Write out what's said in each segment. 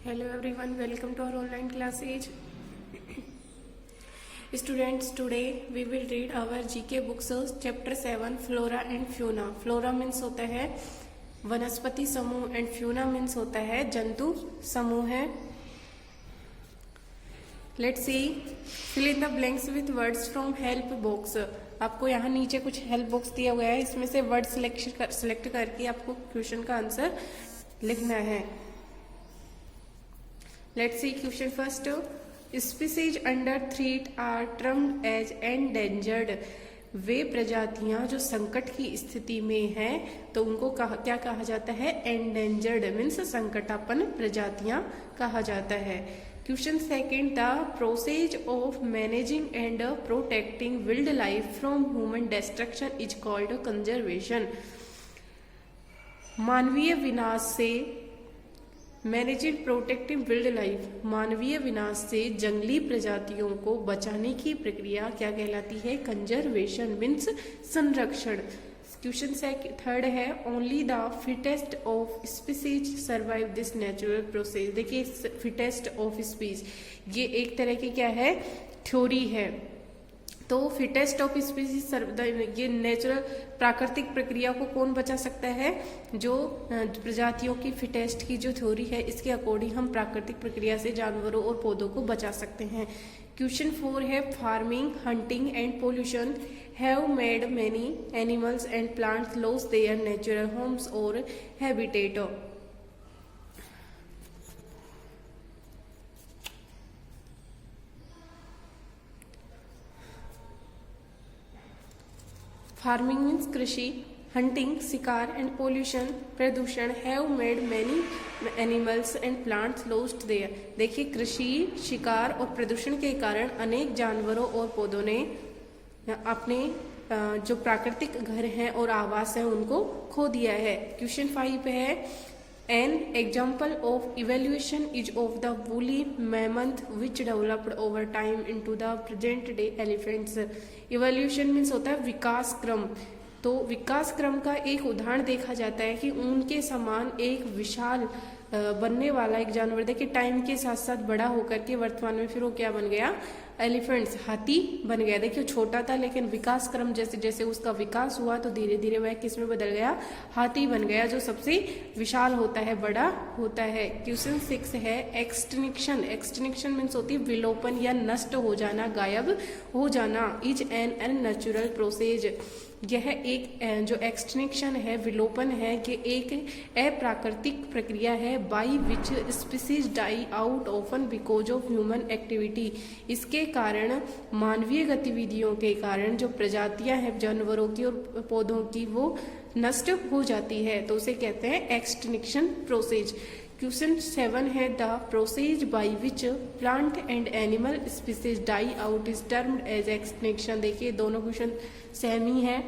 Hello everyone, welcome to our online classes. Students, today we will read our GK books chapter 7 Flora and Fauna. Flora means होता है वनस्पति समूह and Fauna means होता है जंतु समूह है. Let's see, fill in the blanks with words from help box. आपको यहाँ नीचे कुछ हेल्प बॉक्स दिया गया है, इसमें से वर्ड सिलेक्ट करके आपको क्वेश्चन का आंसर लिखना है. Let's see question first. Species under threat are termed as endangered. वे प्रजातियां जो संकट की स्थिति में हैं तो उनको क्या कहा जाता है? endangered मीन्स संकटापन्न प्रजातियां कहा जाता है. Question second, the process of managing and protecting wild life from human destruction is called conservation. मानवीय विनाश से मैनेजिंग प्रोटेक्टिंग वाइल्ड लाइफ, मानवीय विनाश से जंगली प्रजातियों को बचाने की प्रक्रिया क्या कहलाती है? कंजर्वेशन मीन्स संरक्षण. क्वेश्चन थर्ड है, only the fittest of species survive this natural process. देखिए फिटेस्ट ऑफ स्पीसीज ये एक तरह की क्या है? थ्योरी है. तो फिटेस्ट ऑफ स्पीसीज ये नेचुरल प्राकृतिक प्रक्रिया को कौन बचा सकता है? जो प्रजातियों की फिटेस्ट की जो थ्योरी है इसके अकॉर्डिंग हम प्राकृतिक प्रक्रिया से जानवरों और पौधों को बचा सकते हैं. क्वेश्चन 4 है, farming, hunting and pollution have made many animals and plants loss their natural homes और हैबिटेट. फार्मिंग मीन्स कृषि, हंटिंग शिकार एंड पोल्यूशन प्रदूषण have made many animals and plants lost their. देखिए कृषि, शिकार और प्रदूषण के कारण अनेक जानवरों और पौधों ने अपने जो प्राकृतिक घर हैं और आवास हैं उनको खो दिया है. क्वेश्चन 5 है, an example of evaluation is of the woolly mammoth which developed over time into the present day elephants. Evaluation means होता है विकास क्रम. तो विकास क्रम का एक उदाहरण देखा जाता है कि उनके समान एक विशाल बनने वाला एक जानवर देखिए टाइम के साथ साथ बड़ा होकर के वर्तमान में फिर वो क्या बन गया? एलिफेंट्स, हाथी बन गया. देखिए छोटा था लेकिन विकास क्रम जैसे जैसे उसका विकास हुआ तो धीरे धीरे वह किस में बदल गया? हाथी बन गया, जो सबसे विशाल होता है, बड़ा होता है. क्वेश्चन 6 है, एक्सटिंक्शन. एक्सटिंक्शन मीन्स होती है विलोपन या नष्ट हो जाना, गायब हो जाना. Is an unnatural process. यह एक जो एक्सटिंक्शन है, विलोपन है, ये एक अप्राकृतिक प्रक्रिया है. By which species die out often because of human activity. इसके कारण मानवीय गतिविधियों के कारण जो प्रजातियां हैं जानवरों की और पौधों की वो नष्ट हो जाती है, तो उसे कहते हैं एक्सटिंक्शन प्रोसेस. क्वेश्चन 7 है, the process by which plant and animal species die out is termed as extinction. देखिए दोनों क्वेश्चन सेम ही है.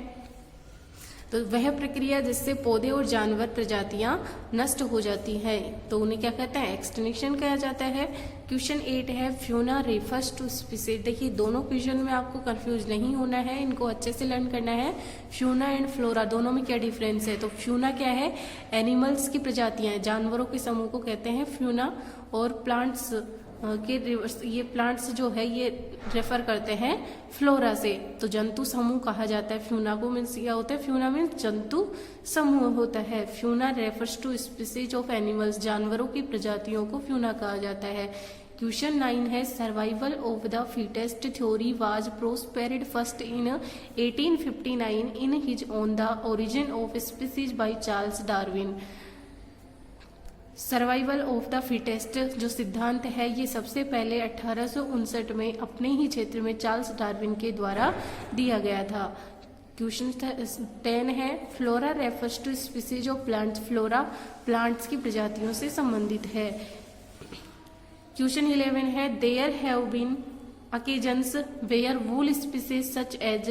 तो वह प्रक्रिया जिससे पौधे और जानवर प्रजातियां नष्ट हो जाती है तो उन्हें क्या कहते हैं? एक्सटिंक्शन कहा जाता है. क्वेश्चन 8 है, फ्यूना रेफर्स टू स्पीसीज. देखिए दोनों क्वेश्चन में आपको कंफ्यूज नहीं होना है, इनको अच्छे से लर्न करना है. फ्यूना एंड फ्लोरा दोनों में क्या डिफरेंस है? तो फ्यूना क्या है? एनिमल्स की प्रजातियां, जानवरों के समूह को कहते हैं फ्यूना. और प्लांट्स के रिवर्स, ये प्लांट्स जो है ये रेफर करते हैं फ्लोरा से. तो जंतु समूह कहा जाता है फ्यूना को. मीन्स क्या होता है? फ्यूना मीन्स जंतु समूह होता है. Fauna refers to species of animals, जानवरों की प्रजातियों को फ्यूना कहा जाता है. क्वेश्चन 9 है, survival of the fittest theory was prospered first in 1859 in his On the Origin of Species by Charles Darwin. Survival of the fittest जो सिद्धांत है ये सबसे पहले 1859 में अपने ही क्षेत्र में चार्ल्स डार्विन के द्वारा दिया गया था. क्वेश्चन 10 है, flora refers to species of plants. Flora plants की प्रजातियों से संबंधित है. क्वेश्चन 11 है, there have been occasions where wool species such as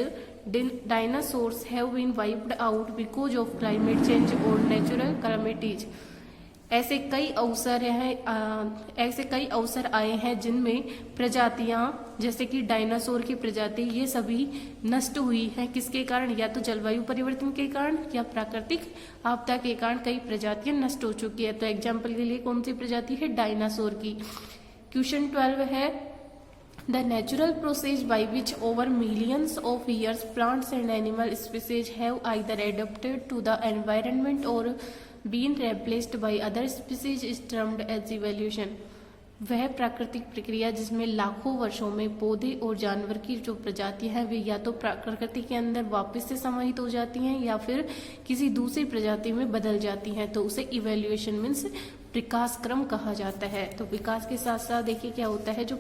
dinosaurs have been wiped out because of climate change or natural calamities. ऐसे कई अवसर आए हैं जिनमें प्रजातियां जैसे कि डायनासोर की प्रजाति ये सभी नष्ट हुई हैं। किसके कारण? या तो जलवायु परिवर्तन के कारण या प्राकृतिक आपदा के कारण कई प्रजातियां नष्ट हो चुकी है। तो एग्जाम्पल के लिए कौन सी प्रजाति है? डायनासोर की। क्वेश्चन 12 है The natural process by which over millions of years plants and animal species have either adapted to the environment or been replaced by other species is termed as evolution. वह प्राकृतिक प्रक्रिया जिसमें लाखों वर्षों में पौधे और जानवर की जो प्रजातियां हैं वे या तो प्रकृति के अंदर वापस से समाहित हो जाती हैं या फिर किसी दूसरी प्रजाति में बदल जाती हैं, तो उसे इवोल्यूशन मीन्स विकास क्रम कहा जाता है। तो विकास के साथ साथ देखिए क्या होता है, जो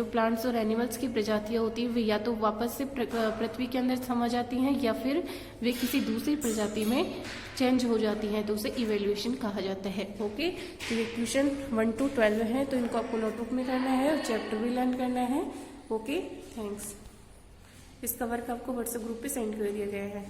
प्लांट्स और एनिमल्स की प्रजातियां होती हैं वे या तो वापस से पृथ्वी के अंदर समा जाती हैं या फिर वे किसी दूसरी प्रजाति में चेंज हो जाती हैं, तो उसे इवोल्यूशन कहा जाता है। ओके, तो ये क्वेश्चन 1 to 12 है, तो इनको आपको नोटबुक में करना है और चैप्टर भी लर्न करना है। Okay, thanks. इसका वर्क आपको व्हाट्सएप ग्रुप पे सेंड कर दिया गया है।